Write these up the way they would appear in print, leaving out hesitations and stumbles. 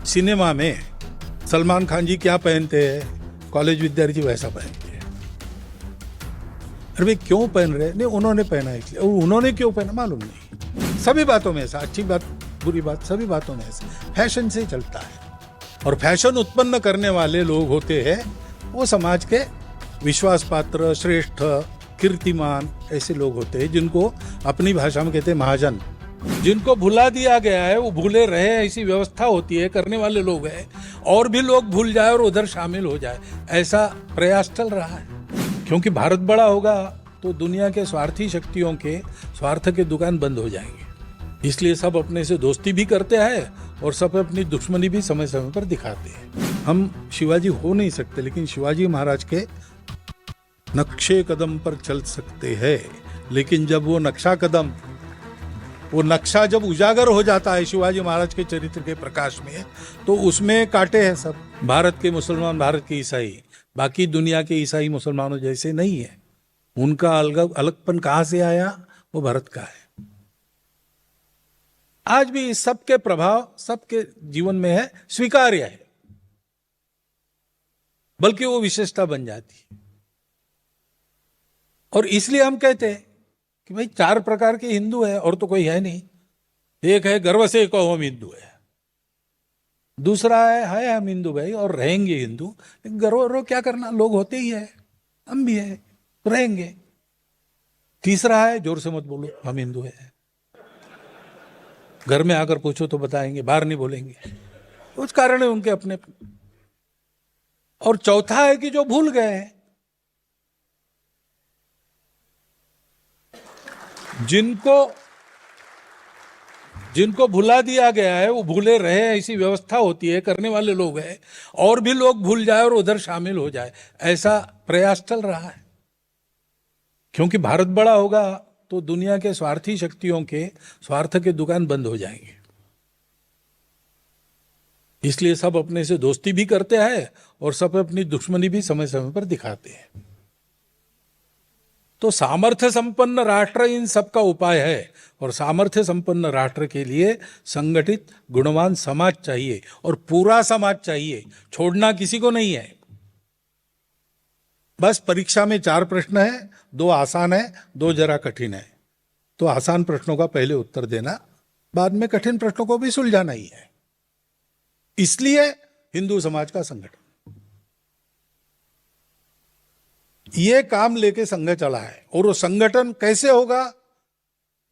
Cinema में सलमान खान जी क्या पहनते हैं, कॉलेज विद्यार्थी वैसा पहनते हैं। अरे भाई क्यों पहन रहे? नहीं, उन्होंने पहना है इसलिए। और उन्होंने क्यों पहना मालूम नहीं। सभी बातों में ऐसा, अच्छी बात बुरी बात सभी बातों में ऐसा फैशन से चलता है। और फैशन उत्पन्न करने वाले लोग होते हैं वो समाज के विश्वास पात्र, श्रेष्ठ, कीर्तिमान ऐसे लोग होते हैं जिनको अपनी भाषा में कहते हैं महाजन। जिनको भुला दिया गया है वो भूले रहे, ऐसी व्यवस्था होती है, करने वाले लोग हैं। और भी लोग भूल जाए और उधर शामिल हो जाए, ऐसा प्रयास चल रहा है। क्योंकि भारत बड़ा होगा तो दुनिया के स्वार्थी शक्तियों के स्वार्थ के दुकान बंद हो जाएंगे। इसलिए सब अपने से दोस्ती भी करते हैं और सब अपनी दुश्मनी भी समय समय पर दिखाते हैं। हम शिवाजी हो नहीं सकते, लेकिन शिवाजी महाराज के नक्शे कदम पर चल सकते हैं। लेकिन जब वो नक्शा जब उजागर हो जाता है शिवाजी महाराज के चरित्र के प्रकाश में, तो उसमें कांटे हैं सब। भारत के मुसलमान, भारत के ईसाई बाकी दुनिया के ईसाई मुसलमानों जैसे नहीं है। उनका अलगपन कहां से आया? वो भारत का है। आज भी इस सब के प्रभाव सबके जीवन में है, स्वीकार्य है, बल्कि वो विशेषता बन जाती है। और इसलिए हम कहते हैं कि भाई 4 प्रकार के हिंदू है और तो कोई है नहीं। एक है गर्व से कहो हम हिंदू है, दूसरा है हम हिंदू भाई और रहेंगे हिंदू। गर्व क्या करना, लोग होते ही है, हम भी है, रहेंगे। तीसरा है जोर से मत बोलो हम हिंदू है, घर में आकर पूछो तो बताएंगे, बाहर नहीं बोलेंगे, कुछ कारण है उनके अपने। और चौथा है कि जो भूल गए हैं, जिनको भुला दिया गया है वो भूले रहे, ऐसी व्यवस्था होती है, करने वाले लोग हैं। और भी लोग भूल जाए और उधर शामिल हो जाए, ऐसा प्रयास चल रहा है। क्योंकि भारत बड़ा होगा तो दुनिया के स्वार्थी शक्तियों के स्वार्थ के दुकान बंद हो जाएंगे। इसलिए सब अपने से दोस्ती भी करते हैं और सब अपनी दुश्मनी भी समय समय पर दिखाते हैं। तो सामर्थ्य संपन्न राष्ट्र इन सब का उपाय है। और सामर्थ्य संपन्न राष्ट्र के लिए संगठित गुणवान समाज चाहिए और पूरा समाज चाहिए, छोड़ना किसी को नहीं है। बस परीक्षा में 4 प्रश्न है, 2 आसान है, 2 जरा कठिन है। तो आसान प्रश्नों का पहले उत्तर देना, बाद में कठिन प्रश्नों को भी सुलझाना ही है। इसलिए हिंदू समाज का संगठन ये काम लेके संघ चला है। और वो संगठन कैसे होगा?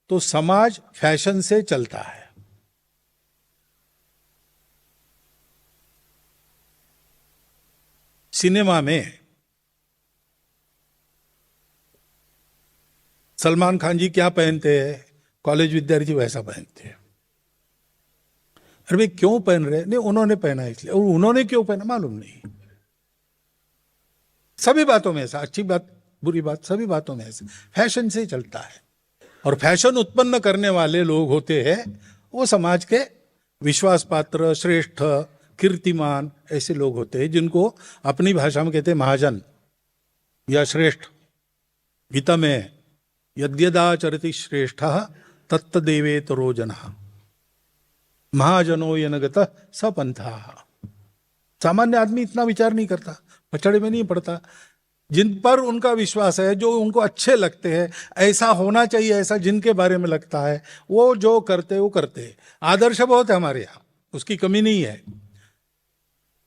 तो समाज फैशन से चलता है। सिनेमा में सलमान खान जी क्या पहनते हैं, कॉलेज विद्यार्थी वैसा पहनते हैं। अरे भाई क्यों पहन रहे? नहीं, उन्होंने पहना है इसलिए। और उन्होंने क्यों पहना मालूम नहीं। सभी बातों में ऐसा, अच्छी बात बुरी बात सभी बातों में ऐसा फैशन से चलता है। और फैशन उत्पन्न करने वाले लोग होते हैं वो समाज के विश्वास पात्र, श्रेष्ठ, कीर्तिमान ऐसे लोग होते हैं जिनको अपनी भाषा में कहते हैं महाजन या श्रेष्ठ। गीता में यद्यदाचरति श्रेष्ठः तत्तदेवेतरो जनः महाजनो यनगतः स पंथः। सामान्य आदमी इतना विचार नहीं करता, पछड़े में नहीं पड़ता। जिन पर उनका विश्वास है, जो उनको अच्छे लगते हैं, ऐसा होना चाहिए, ऐसा जिनके बारे में लगता है, वो जो करते वो करते। आदर्श बहुत है हमारे यहाँ, उसकी कमी नहीं है।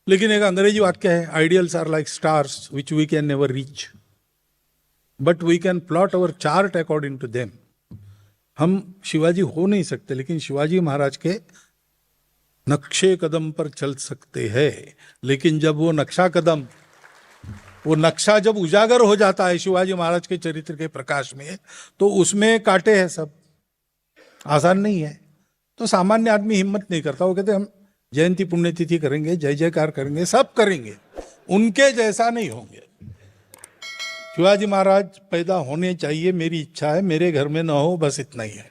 लेकिन एक अंग्रेजी वाक्य है, ideals are like stars which we can never reach but we can plot our chart according to them. हम शिवाजी हो नहीं सकते, लेकिन शिवाजी महाराज के नक्शे कदम पर चल सकते हैं। लेकिन जब वो नक्शा जब उजागर हो जाता है शिवाजी महाराज के चरित्र के प्रकाश में, तो उसमें कांटे हैं सब, आसान नहीं है। तो सामान्य आदमी हिम्मत नहीं करता, वो कहते हम जयंती पुण्यतिथि करेंगे, जय जयकार करेंगे, सब करेंगे, उनके जैसा नहीं होंगे। शिवाजी महाराज पैदा होने चाहिए, मेरी इच्छा है, मेरे घर में ना हो, बस इतना ही है।